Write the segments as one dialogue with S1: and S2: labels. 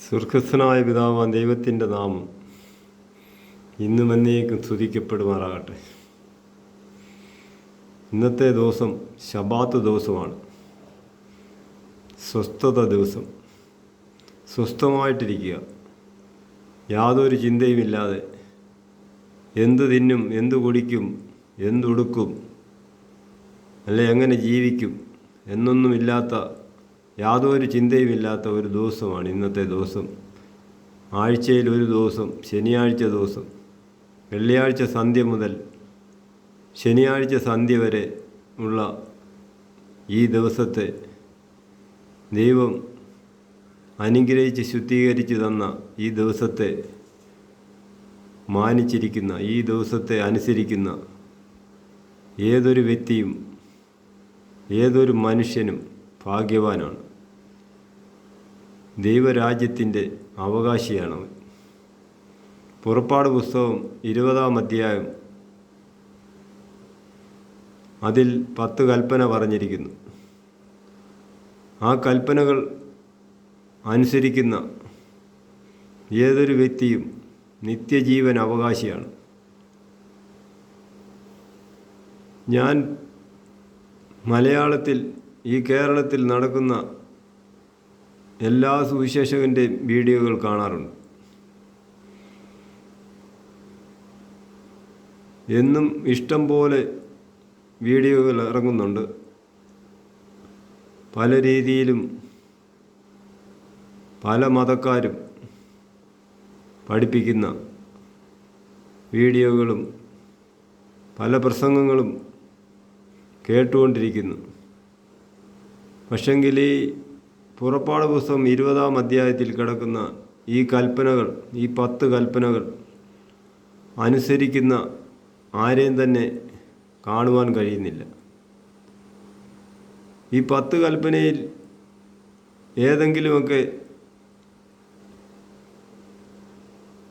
S1: സ്വർഗസ്ഥനായ പിതാവാൻ ദൈവത്തിൻ്റെ നാമം ഇന്നും എന്നേക്കും സ്തുതിക്കപ്പെടുമാറാകട്ടെ. ഇന്നത്തെ ദിവസം ശബാത്ത് ദിവസമാണ്, സ്വസ്ഥത ദിവസം. സ്വസ്ഥമായിട്ടിരിക്കുക, യാതൊരു ചിന്തയുമില്ലാതെ എന്ത് തിന്നും, എന്ത് കുടിക്കും, എന്തുടുക്കും, അല്ലെ എങ്ങനെ ജീവിക്കും എന്നൊന്നുമില്ലാത്ത, യാതൊരു ചിന്തയുമില്ലാത്ത ഒരു ദിവസമാണ് ഇന്നത്തെ ദിവസം. ആഴ്ചയിൽ ഒരു ദിവസം, ശനിയാഴ്ച ദിവസം, വെള്ളിയാഴ്ച സന്ധ്യ മുതൽ ശനിയാഴ്ച സന്ധ്യ വരെ ഉള്ള ഈ ദിവസത്തെ ദൈവം അനുഗ്രഹിച്ച് ശുദ്ധീകരിച്ച് തന്ന ഈ ദിവസത്തെ മാനിച്ചിരിക്കുന്ന, ഈ ദിവസത്തെ അനുസരിക്കുന്ന ഏതൊരു വ്യക്തിയും, ഏതൊരു മനുഷ്യനും ഭാഗ്യവാനാണ്. ദൈവരാജ്യത്തിൻ്റെ അവകാശിയാണവൻ. പുറപ്പാട് പുസ്തകം 20-ാം അധ്യായം, അതിൽ 10 കൽപ്പന പറഞ്ഞിരിക്കുന്നു. ആ കൽപ്പനകൾ അനുസരിക്കുന്ന ഏതൊരു വ്യക്തിയും നിത്യജീവൻ അവകാശിയാണ്. ഞാൻ മലയാളത്തിൽ, ഈ കേരളത്തിൽ നടക്കുന്ന എല്ലാ സുവിശേഷകൻ്റെയും വീഡിയോകൾ കാണാറുണ്ട്. എന്നും ഇഷ്ടം പോലെ വീഡിയോകൾ ഇറങ്ങുന്നുണ്ട്. പല രീതിയിലും പല മതക്കാരും പഠിപ്പിക്കുന്ന വീഡിയോകളും പല പ്രസംഗങ്ങളും കേട്ടുകൊണ്ടിരിക്കുന്നു. പക്ഷെങ്കിൽ ഈ പുറപ്പാട് പുസ്തകം 20-ാം അധ്യായത്തിൽ കിടക്കുന്ന ഈ കൽപ്പനകൾ, ഈ 10 കൽപ്പനകൾ അനുസരിക്കുന്ന ആരെയും തന്നെ കാണുവാൻ കഴിയുന്നില്ല. ഈ 10 കൽപ്പനയിൽ ഏതെങ്കിലുമൊക്കെ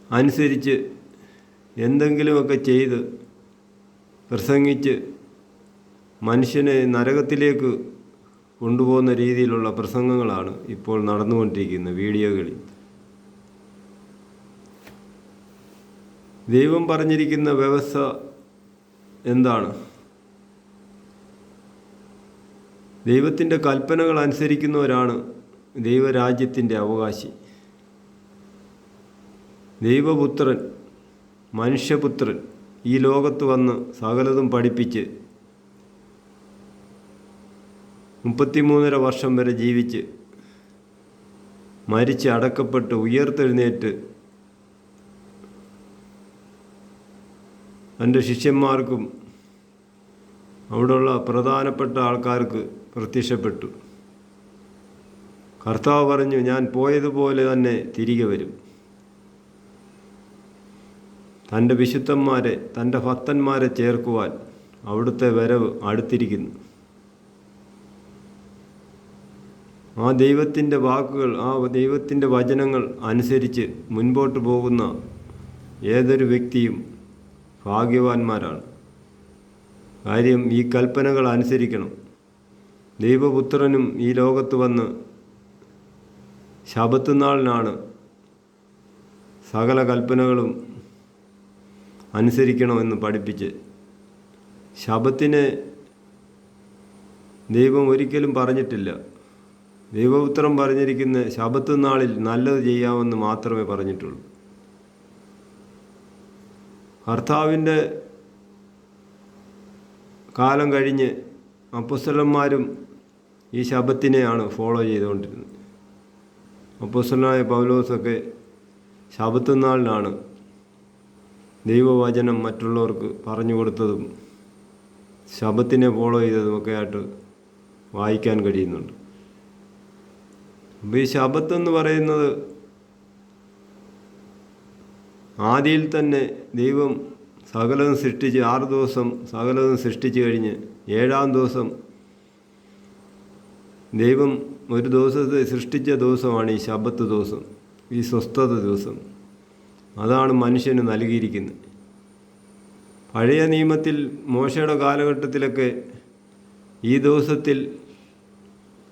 S1: അനുസരിച്ച് എന്തെങ്കിലുമൊക്കെ ചെയ്ത് പ്രസംഗിച്ച് മനുഷ്യനെ നരകത്തിലേക്ക് കൊണ്ടുപോകുന്ന രീതിയിലുള്ള പ്രസംഗങ്ങളാണ് ഇപ്പോൾ നടന്നുകൊണ്ടിരിക്കുന്ന വീഡിയോകളിൽ. ദൈവം പറഞ്ഞിരിക്കുന്ന വ്യവസ്ഥ എന്താണ്? ദൈവത്തിൻ്റെ കൽപ്പനകൾ അനുസരിക്കുന്നവരാണ് ദൈവരാജ്യത്തിൻ്റെ അവകാശി. ദൈവപുത്രൻ, മനുഷ്യപുത്രൻ ഈ ലോകത്ത് വന്ന് സകലതും പഠിപ്പിച്ച് 33.5 വർഷം വരെ ജീവിച്ച് മരിച്ച് അടക്കപ്പെട്ട് ഉയർത്തെഴുന്നേറ്റ് എൻ്റെ ശിഷ്യന്മാർക്കും അവിടെയുള്ള പ്രധാനപ്പെട്ട ആൾക്കാർക്ക് പ്രത്യക്ഷപ്പെട്ടു. കർത്താവ് പറഞ്ഞു, ഞാൻ പോയതുപോലെ തന്നെ തിരികെ വരും. തൻ്റെ വിശുദ്ധന്മാരെ, തൻ്റെ ഭക്തന്മാരെ ചേർക്കുവാൻ അവിടുത്തെ വരവ് അടുത്തിരിക്കുന്നു. ആ ദൈവത്തിൻ്റെ വാക്കുകൾ, ആ ദൈവത്തിൻ്റെ വചനങ്ങൾ അനുസരിച്ച് മുൻപോട്ട് പോകുന്ന ഏതൊരു വ്യക്തിയും ഭാഗ്യവാന്മാരാണ്. കാര്യം, ഈ കൽപ്പനകൾ അനുസരിക്കണം. ദൈവപുത്രനും ഈ ലോകത്ത് വന്ന് ശബത്ത് നാളിനാണ് സകല കൽപ്പനകളും അനുസരിക്കണമെന്ന് പഠിപ്പിച്ച്. ശബത്തിനെ ദൈവം ഒരിക്കലും പറഞ്ഞിട്ടില്ല. ദൈവപുത്രൻ പറഞ്ഞിരിക്കുന്ന ശബത്ത് നാളിൽ നല്ലത് ചെയ്യാമെന്ന് മാത്രമേ പറഞ്ഞിട്ടുള്ളൂ. കർത്താവിൻ്റെ കാലം കഴിഞ്ഞ് അപ്പോസ്തലന്മാരും ഈ ശബത്തിനെയാണ് ഫോളോ ചെയ്തുകൊണ്ടിരുന്നത്. അപ്പോസ്തലനായ പൗലോസൊക്കെ ശബത്ത് നാളിനാണ് ദൈവവചനം മറ്റുള്ളവർക്ക് പറഞ്ഞു കൊടുത്തതും ശബത്തിനെ ഫോളോ ചെയ്തതുമൊക്കെ ആയിട്ട് വായിക്കാൻ കഴിയുന്നുണ്ട്. അപ്പോൾ ഈ ശബത്തെന്ന് പറയുന്നത് ആദിയിൽ തന്നെ ദൈവം സകലതും സൃഷ്ടിച്ച് 6 ദിവസം സകലതും സൃഷ്ടിച്ചു കഴിഞ്ഞ് 7-ാം ദിവസം ദൈവം ഒരു ദിവസത്തെ സൃഷ്ടിച്ച ദിവസമാണ് ഈ ശബത്ത് ദിവസം, ഈ സ്വസ്ഥത ദിവസം. അതാണ് മനുഷ്യന് നൽകിയിരിക്കുന്നത്. പഴയ നിയമത്തിൽ മോശയുടെ കാലഘട്ടത്തിലൊക്കെ ഈ ദിവസത്തിൽ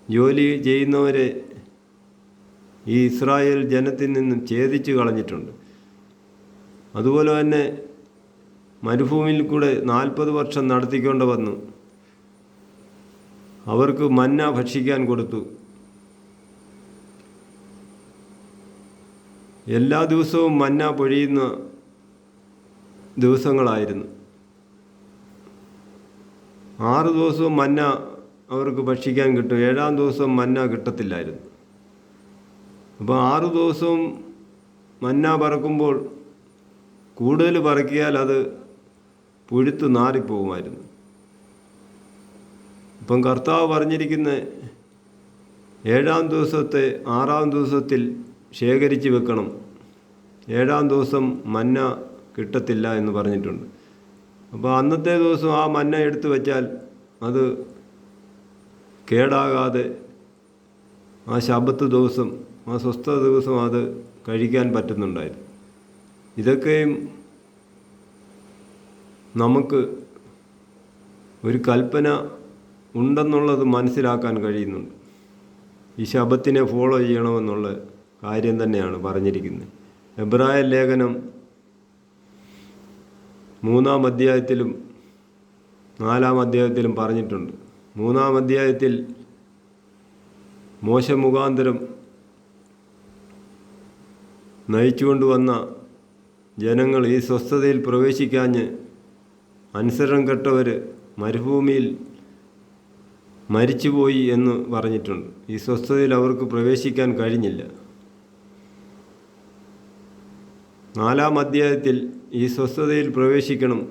S1: ജോലി ചെയ്യുന്നവരെ ഈ ഇസ്രായേൽ ജനത്തിൽ നിന്നും ഛേദിച്ചു കളഞ്ഞിട്ടുണ്ട്. അതുപോലെ തന്നെ മരുഭൂമിയിൽ കൂടെ 40 വർഷം നടത്തിക്കൊണ്ട് വന്നു. അവർക്ക് മന്ന ഭക്ഷിക്കാൻ കൊടുത്തു. എല്ലാ ദിവസവും മന്ന പൊഴിയുന്ന ദിവസങ്ങളായിരുന്നു. 6 ദിവസവും മന്ന അവർക്ക് ഭക്ഷിക്കാൻ കിട്ടും. 7-ാം ദിവസം മന്ന കിട്ടത്തില്ലായിരുന്നു. അപ്പോൾ 6 ദിവസവും മന്ന പറക്കുമ്പോൾ കൂടുതൽ പറക്കിയാൽ അത് പുഴുത്ത് നാറിപ്പോകുമായിരുന്നു. ഇപ്പം കർത്താവ് പറഞ്ഞിരിക്കുന്ന 7-ാം ദിവസത്തെ 6-ാം ദിവസത്തിൽ ശേഖരിച്ച് വെക്കണം. 7-ാം ദിവസം മന്ന കിട്ടത്തില്ല എന്ന് പറഞ്ഞിട്ടുണ്ട്. അപ്പോൾ അന്നത്തെ ദിവസം ആ മന്ന എടുത്തു വച്ചാൽ അത് കേടാകാതെ ആ ശബ്ബത്ത് ദിവസം, ആ സ്വസ്ഥ ദിവസം അത് കഴിക്കാൻ പറ്റുന്നുണ്ടായിരുന്നു. ഇതൊക്കെയും നമുക്ക് ഒരു കൽപ്പന ഉണ്ടെന്നുള്ളത് മനസ്സിലാക്കാൻ കഴിയുന്നുണ്ട്. ഈ ശബ്ബത്തിനെ ഫോളോ ചെയ്യണമെന്നുള്ള കാര്യം തന്നെയാണ് പറഞ്ഞിരിക്കുന്നത്. എബ്രായ ലേഖനം 3-ാം അധ്യായത്തിലും 4-ാം അധ്യായത്തിലും പറഞ്ഞിട്ടുണ്ട്. 3-ാം അധ്യായത്തിൽ മോശ മുഖാന്തരം നയിച്ചുകൊണ്ടുവന്ന ജനങ്ങൾ ഈ സ്വസ്ഥതയിൽ പ്രവേശിക്കാഞ്ഞ് അനുസരണം കെട്ടവർ മരുഭൂമിയിൽ മരിച്ചുപോയി എന്ന് പറഞ്ഞിട്ടുണ്ട്. ഈ സ്വസ്ഥതയിൽ അവർക്ക് പ്രവേശിക്കാൻ കഴിഞ്ഞില്ല. 4-ാം അധ്യായത്തിൽ ഈ സ്വസ്ഥതയിൽ പ്രവേശിക്കണം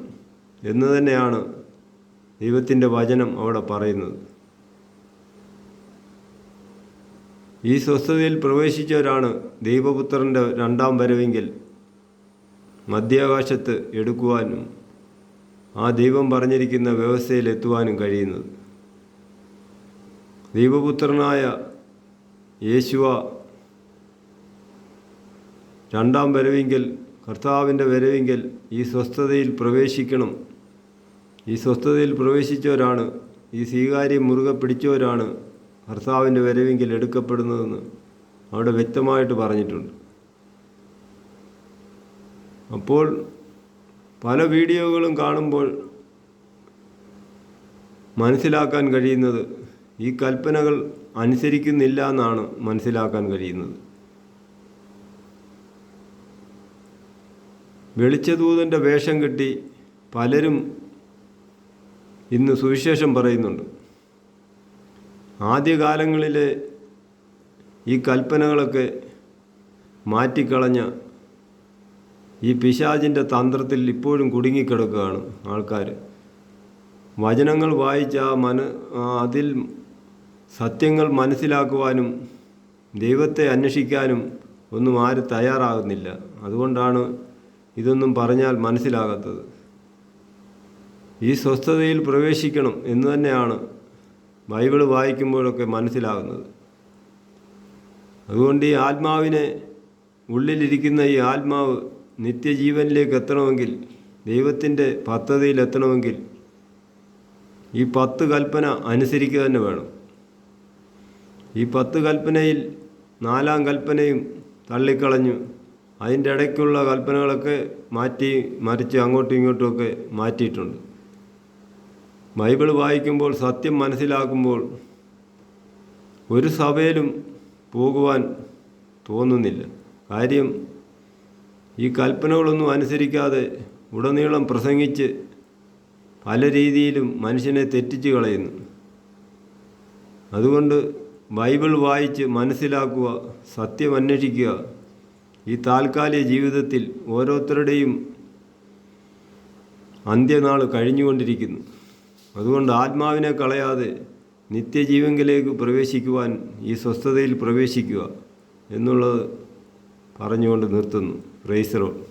S1: എന്ന് തന്നെയാണ് ദൈവത്തിൻ്റെ വചനം അവിടെ പറയുന്നത്. ഈ സ്വസ്ഥതയിൽ പ്രവേശിച്ചവരാണ് ദൈവപുത്രൻ്റെ 2-ാം വരവെങ്കിൽ മധ്യാകാശത്ത് എടുക്കുവാനും ആ ദൈവം പറഞ്ഞിരിക്കുന്ന വ്യവസ്ഥയിൽ എത്തുവാനും കഴിയുന്നത്. ദൈവപുത്രനായ യേശുവ 2-ാം വരവെങ്കിൽ, കർത്താവിൻ്റെ വരവെങ്കിൽ ഈ സ്വസ്ഥതയിൽ പ്രവേശിക്കണം. ഈ സ്വസ്ഥതയിൽ പ്രവേശിച്ചവരാണ്, ഈ സ്വീകാര്യം മുറുകെ പിടിച്ചവരാണ് കർത്താവിൻ്റെ വരവെങ്കിൽ എടുക്കപ്പെടുന്നതെന്ന് അവിടെ വ്യക്തമായിട്ട് പറഞ്ഞിട്ടുണ്ട്. അപ്പോൾ പല വീഡിയോകളും കാണുമ്പോൾ മനസ്സിലാക്കാൻ കഴിയുന്നത് ഈ കൽപ്പനകൾ അനുസരിക്കുന്നില്ല എന്നാണ് മനസ്സിലാക്കാൻ കഴിയുന്നത്. വെളിച്ചദൂതൻ്റെ വേഷം കെട്ടി പലരും ഇന്ന് സുവിശേഷം പറയുന്നുണ്ട്. ആദ്യകാലങ്ങളിലെ ഈ കൽപ്പനകളൊക്കെ മാറ്റിക്കളഞ്ഞ ഈ പിശാചിൻ്റെ തന്ത്രത്തിൽ ഇപ്പോഴും കുടുങ്ങിക്കിടക്കുകയാണ് ആൾക്കാർ. വചനങ്ങൾ വായിച്ച അതിൽ സത്യങ്ങൾ മനസ്സിലാക്കുവാനും ദൈവത്തെ അന്വേഷിക്കാനും ഒന്നും ആരും തയ്യാറാകുന്നില്ല. അതുകൊണ്ടാണ് ഇതൊന്നും പറഞ്ഞാൽ മനസ്സിലാകാത്തത്. ഈ സ്വസ്ഥതയിൽ പ്രവേശിക്കണം എന്ന് തന്നെയാണ് ബൈബിൾ വായിക്കുമ്പോഴൊക്കെ മനസ്സിലാകുന്നത്. അതുകൊണ്ട് ഈ ആത്മാവിനെ, ഉള്ളിലിരിക്കുന്ന ഈ ആത്മാവ് നിത്യജീവനിലേക്ക് എത്തണമെങ്കിൽ, ദൈവത്തിൻ്റെ പദ്ധതിയിൽ എത്തണമെങ്കിൽ ഈ 10 കൽപ്പന അനുസരിക്കുക തന്നെ വേണം. ഈ 10 കൽപ്പനയിൽ 4-ാം കൽപ്പനയും തള്ളിക്കളഞ്ഞു. അതിൻ്റെ ഇടയ്ക്കുള്ള കൽപ്പനകളൊക്കെ മാറ്റി മറിച്ച് അങ്ങോട്ടും ഇങ്ങോട്ടുമൊക്കെ മാറ്റിയിട്ടുണ്ട്. ബൈബിൾ വായിക്കുമ്പോൾ, സത്യം മനസ്സിലാക്കുമ്പോൾ ഒരു സഭയിലും പോകുവാൻ തോന്നുന്നില്ല. കാര്യം ഈ കൽപ്പനകളൊന്നും അനുസരിക്കാതെ ഉടനീളം പ്രസംഗിച്ച് പല രീതിയിലും മനുഷ്യനെ തെറ്റിച്ച് കളയുന്നു. അതുകൊണ്ട് ബൈബിൾ വായിച്ച് മനസ്സിലാക്കുക, സത്യം അന്വേഷിക്കുക. ഈ താൽക്കാലിക ജീവിതത്തിൽ ഓരോരുത്തരുടെയും അന്ത്യനാൾ കഴിഞ്ഞുകൊണ്ടിരിക്കുന്നു. അതുകൊണ്ട് ആത്മാവിനെ കളയാതെ നിത്യജീവങ്കിലേക്ക് പ്രവേശിക്കുവാൻ ഈ സ്വസ്ഥതയിൽ പ്രവേശിക്കുക എന്നുള്ളത് പറഞ്ഞുകൊണ്ട് നിർത്തുന്നു. Praise the Lord.